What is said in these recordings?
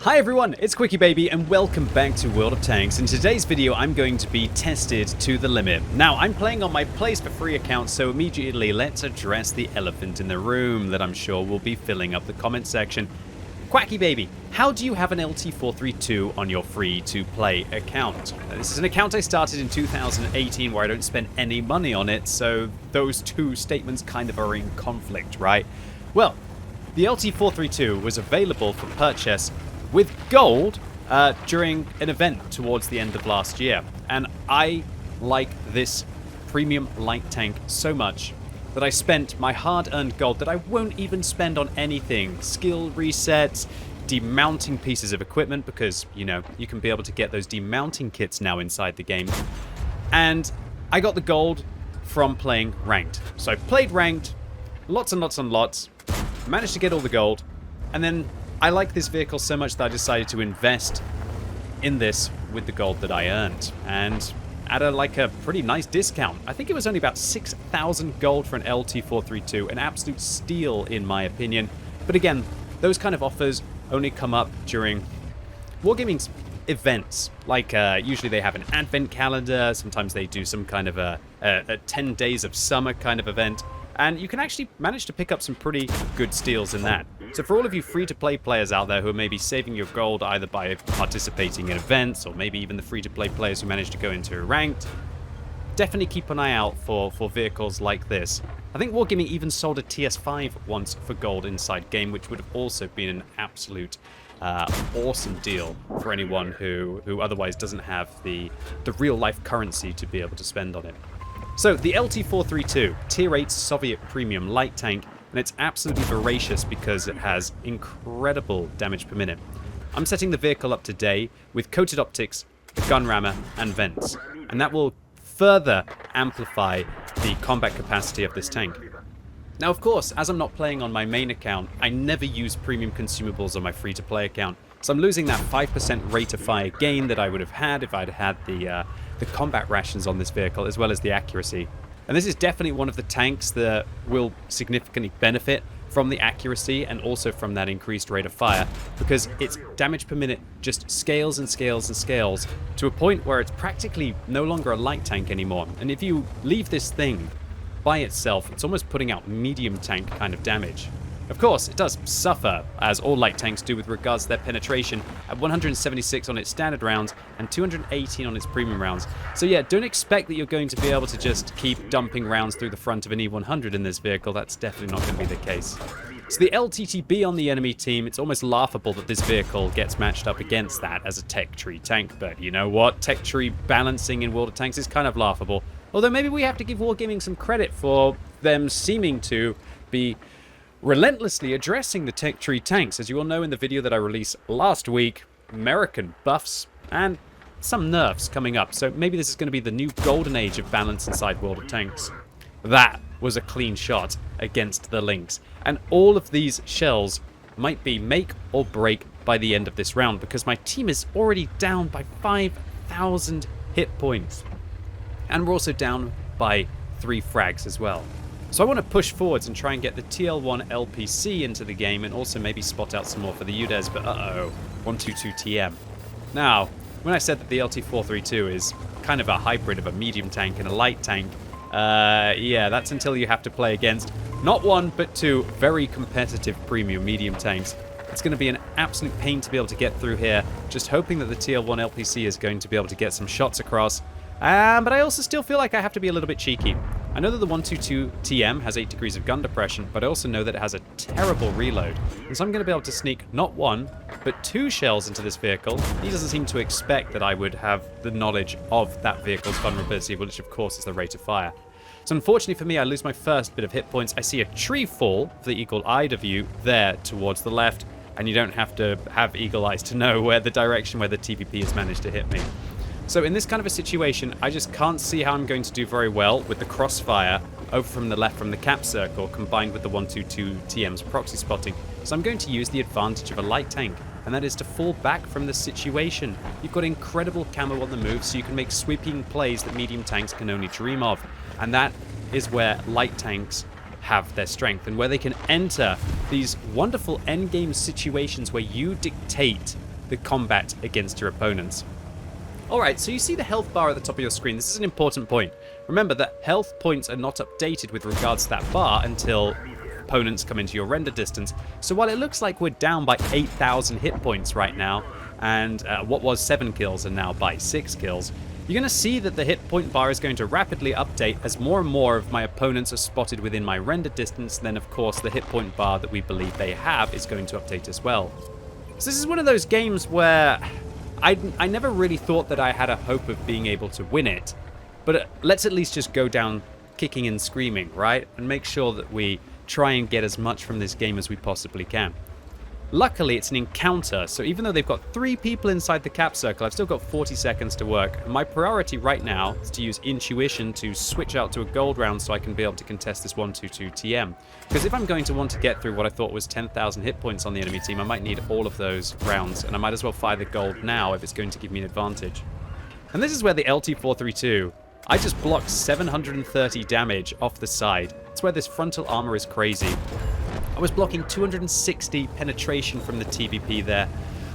Hi everyone, it's QuickyBaby and welcome back to World of Tanks. In today's video I'm going to be tested to the limit. Now I'm playing on my Plays for Free account, so immediately let's address the elephant in the room that I'm sure will be filling up the comment section. QuickyBaby, how do you have an LT432 on your free-to-play account? This is an account I started in 2018 where I don't spend any money on it, so those two statements kind of are in conflict, right? Well, the LT432 was available for purchase with gold during an event towards the end of last year. And I like this premium light tank so much that I spent my hard-earned gold that I won't even spend on anything. Skill resets, demounting pieces of equipment, because, you know, you can be able to get those demounting kits now inside the game. And I got the gold from playing ranked. So I played ranked, lots and lots and lots, managed to get all the gold, and then I like this vehicle so much that I decided to invest in this with the gold that I earned, and at a pretty nice discount. I think it was only about 6,000 gold for an LT432, an absolute steal in my opinion. But again, those kind of offers only come up during Wargaming's events. Like usually they have an advent calendar, sometimes they do some kind of a 10 days of summer kind of event. And you can actually manage to pick up some pretty good steals in that. So for all of you free-to-play players out there who are maybe saving your gold either by participating in events or maybe even the free-to-play players who manage to go into ranked, definitely keep an eye out for vehicles like this. I think Wargaming even sold a TS5 once for gold inside game, which would have also been an absolute awesome deal for anyone who otherwise doesn't have the real-life currency to be able to spend on it. So, the LT432, Tier 8 Soviet Premium Light Tank, and it's absolutely voracious because it has incredible damage per minute. I'm setting the vehicle up today with coated optics, a gun rammer, and vents, and that will further amplify the combat capacity of this tank. Now, of course, as I'm not playing on my main account, I never use premium consumables on my free-to-play account, so I'm losing that 5% rate of fire gain that I would have had if I'd had the combat rations on this vehicle, as well as the accuracy. And this is definitely one of the tanks that will significantly benefit from the accuracy and also from that increased rate of fire, because its damage per minute just scales and scales and scales to a point where it's practically no longer a light tank anymore. And if you leave this thing by itself, it's almost putting out medium tank kind of damage. Of course, it does suffer, as all light tanks do with regards to their penetration, at 176 on its standard rounds and 218 on its premium rounds. So yeah, don't expect that you're going to be able to just keep dumping rounds through the front of an E100 in this vehicle. That's definitely not going to be the case. So the LTTB on the enemy team, it's almost laughable that this vehicle gets matched up against that as a tech tree tank. But you know what? Tech tree balancing in World of Tanks is kind of laughable. Although maybe we have to give Wargaming some credit for them seeming to be relentlessly addressing the tech tree tanks. As you all know in the video that I released last week, American buffs and some nerfs coming up. So maybe this is going to be the new golden age of balance inside World of Tanks. That was a clean shot against the Lynx. And all of these shells might be make or break by the end of this round, because my team is already down by 5,000 hit points. And we're also down by 3 frags as well. So I want to push forwards and try and get the TL1 LPC into the game, and also maybe spot out some more for the UDES, but uh-oh, 122TM. Now, when I said that the LT432 is kind of a hybrid of a medium tank and a light tank, yeah, that's until you have to play against not one, but 2 very competitive premium medium tanks. It's going to be an absolute pain to be able to get through here, just hoping that the TL1 LPC is going to be able to get some shots across. But I also still feel like I have to be a little bit cheeky. I know that the 122TM has 8 degrees of gun depression, but I also know that it has a terrible reload. And so I'm going to be able to sneak not 1, but 2 shells into this vehicle. He doesn't seem to expect that I would have the knowledge of that vehicle's vulnerability, which of course is the rate of fire. So unfortunately for me, I lose my first bit of hit points. I see a tree fall for the eagle-eyed of you there towards the left, and you don't have to have eagle eyes to know where the direction where the TVP has managed to hit me. So in this kind of a situation, I just can't see how I'm going to do very well with the crossfire over from the left from the cap circle combined with the 122TM's proxy spotting. So I'm going to use the advantage of a light tank, and that is to fall back from the situation. You've got incredible camo on the move, so you can make sweeping plays that medium tanks can only dream of. And that is where light tanks have their strength, and where they can enter these wonderful endgame situations where you dictate the combat against your opponents. Alright, so you see the health bar at the top of your screen. This is an important point. Remember that health points are not updated with regards to that bar until opponents come into your render distance. So while it looks like we're down by 8,000 hit points right now, and what was 7 kills and now by 6 kills, you're going to see that the hit point bar is going to rapidly update as more and more of my opponents are spotted within my render distance. Then of course the hit point bar that we believe they have is going to update as well. So this is one of those games where I never really thought that I had a hope of being able to win it, but let's at least just go down kicking and screaming, right? And make sure that we try and get as much from this game as we possibly can. Luckily, it's an encounter, so even though they've got 3 people inside the cap circle, I've still got 40 seconds to work. And my priority right now is to use intuition to switch out to a gold round so I can be able to contest this 122 TM. Because if I'm going to want to get through what I thought was 10,000 hit points on the enemy team, I might need all of those rounds, and I might as well fire the gold now if it's going to give me an advantage. And this is where the LT-432, I just blocked 730 damage off the side. It's where this frontal armor is crazy. I was blocking 260 penetration from the TVP there,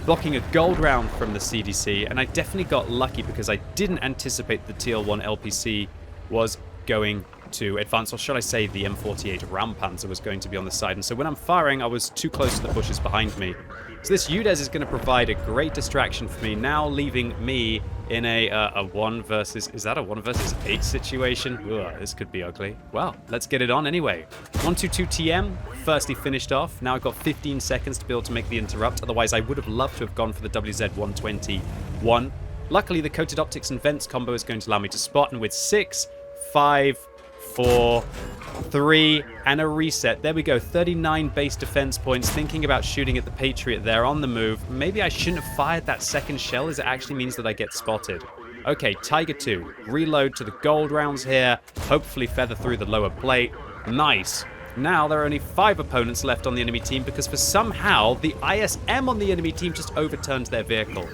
blocking a gold round from the CDC, and I definitely got lucky because I didn't anticipate the TL1 LPC was going to advance, or should I say the M48 Rampanzer was going to be on the side. And so when I'm firing, I was too close to the bushes behind me. So this UDES is going to provide a great distraction for me, now leaving me in a 1 versus... Is that a 1 versus 8 situation? Ugh, this could be ugly. Well, let's get it on anyway. 122 TM, firstly finished off. Now I've got 15 seconds to be able to make the interrupt. Otherwise, I would have loved to have gone for the WZ-121. Luckily, the coated optics and vents combo is going to allow me to spot. And with 6, 5, 4, 3, and a reset. There we go, 39 base defense points. Thinking about shooting at the Patriot there on the move. Maybe I shouldn't have fired that second shell, as it actually means that I get spotted. Okay, Tiger 2. Reload to the gold rounds here. Hopefully feather through the lower plate. Nice. Now there are only 5 opponents left on the enemy team because for somehow the ISM on the enemy team just overturned their vehicle.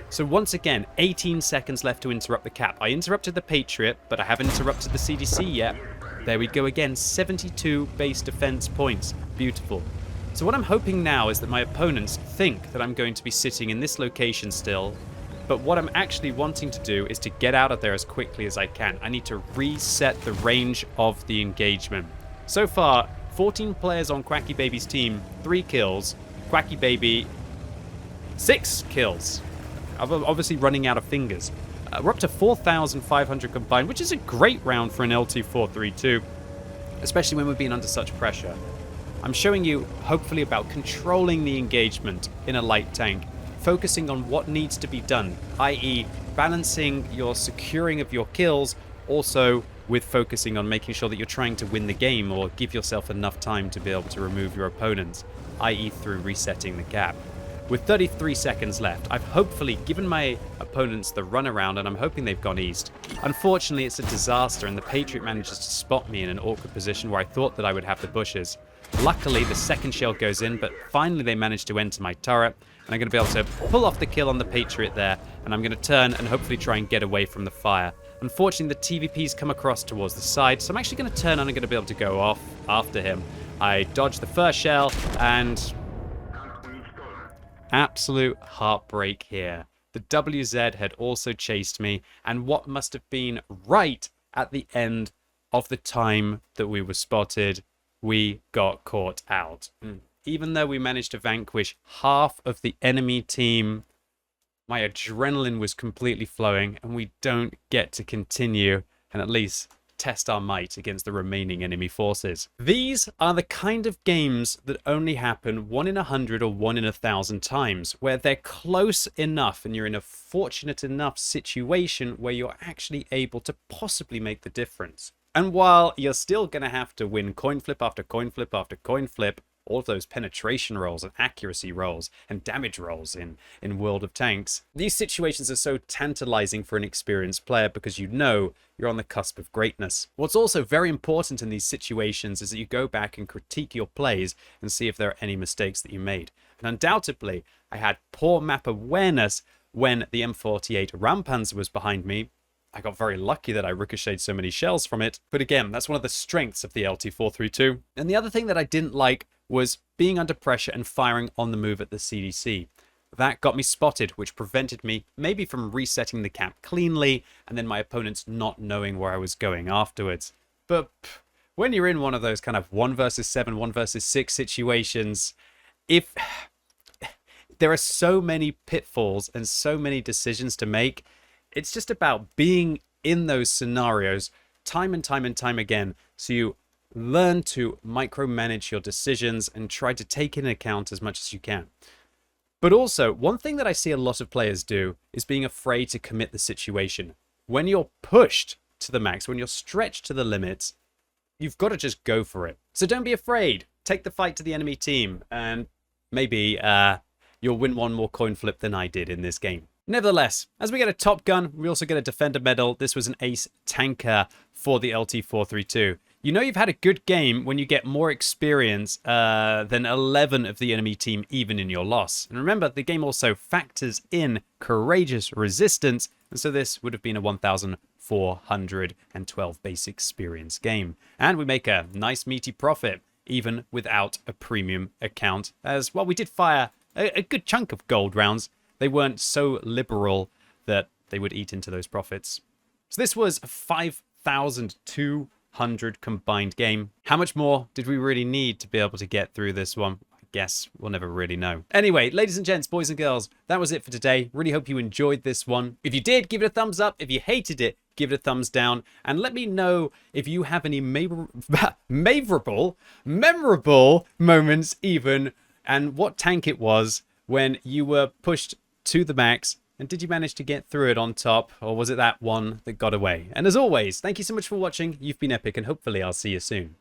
So once again, 18 seconds left to interrupt the cap. I interrupted the Patriot, but I haven't interrupted the CDC yet. There we go again, 72 base defense points. Beautiful. So what I'm hoping now is that my opponents think that I'm going to be sitting in this location still, but what I'm actually wanting to do is to get out of there as quickly as I can. I need to reset the range of the engagement. So far, 14 players on QuickyBaby's team, 3 kills. QuickyBaby, 6 kills. I'm obviously running out of fingers. We're up to 4,500 combined, which is a great round for an LT-432, especially when we're being under such pressure. I'm showing you, hopefully, about controlling the engagement in a light tank, focusing on what needs to be done, i.e. balancing your securing of your kills, also with focusing on making sure that you're trying to win the game or give yourself enough time to be able to remove your opponents, i.e. through resetting the cap. With 33 seconds left, I've hopefully given my opponents the runaround, and I'm hoping they've gone east. Unfortunately, it's a disaster, and the Patriot manages to spot me in an awkward position where I thought that I would have the bushes. Luckily, the second shell goes in, but finally they manage to enter my turret, and I'm going to be able to pull off the kill on the Patriot there, and I'm going to turn and hopefully try and get away from the fire. Unfortunately, the TVP's come across towards the side, so I'm actually going to turn and I'm going to be able to go off after him. I dodge the first shell, and... absolute heartbreak here. The WZ had also chased me, and what must have been right at the end of the time that we were spotted, we got caught out. Even though we managed to vanquish half of the enemy team, my adrenaline was completely flowing, and we don't get to continue and at least test our might against the remaining enemy forces. These are the kind of games that only happen 1 in 100 or 1 in 1,000 times, where they're close enough and you're in a fortunate enough situation where you're actually able to possibly make the difference. And while you're still going to have to win coin flip after coin flip after coin flip, all of those penetration rolls and accuracy rolls and damage rolls in World of Tanks, these situations are so tantalizing for an experienced player because you know you're on the cusp of greatness. What's also very important in these situations is that you go back and critique your plays and see if there are any mistakes that you made. And undoubtedly, I had poor map awareness when the M48 Rampanzer was behind me. I got very lucky that I ricocheted so many shells from it. But again, that's one of the strengths of the LT-432. And the other thing that I didn't like was being under pressure and firing on the move at the CDC. that got me spotted, which prevented me maybe from resetting the cap cleanly and then my opponents not knowing where I was going afterwards. But when you're in one of those kind of 1 versus 7, 1 versus 6 situations, if there are so many pitfalls and so many decisions to make, it's just about being in those scenarios time and time and time again, so you learn to micromanage your decisions and try to take into account as much as you can. But also, one thing that I see a lot of players do is being afraid to commit the situation. When you're pushed to the max, when you're stretched to the limits, you've got to just go for it. So don't be afraid. Take the fight to the enemy team, and maybe you'll win one more coin flip than I did in this game. Nevertheless, as we get a Top Gun, we also get a Defender medal. This was an ace tanker for the LT-432. You know you've had a good game when you get more experience than 11 of the enemy team even in your loss. And remember, the game also factors in courageous resistance, and so this would have been a 1,412 base experience game. And we make a nice meaty profit, even without a premium account, as, well, we did fire a good chunk of gold rounds. They weren't so liberal that they would eat into those profits. So this was a 5,200 combined game. How much more did we really need to be able to get through this one? I guess we'll never really know. Anyway, ladies and gents, boys and girls, that was it for today. Really hope you enjoyed this one. If you did, give it a thumbs up. If you hated it, give it a thumbs down. And let me know if you have any memorable moments even, and what tank it was when you were pushed to the max, and did you manage to get through it on top, or was it that one that got away? And as always, thank you so much for watching. You've been epic, and hopefully I'll see you soon.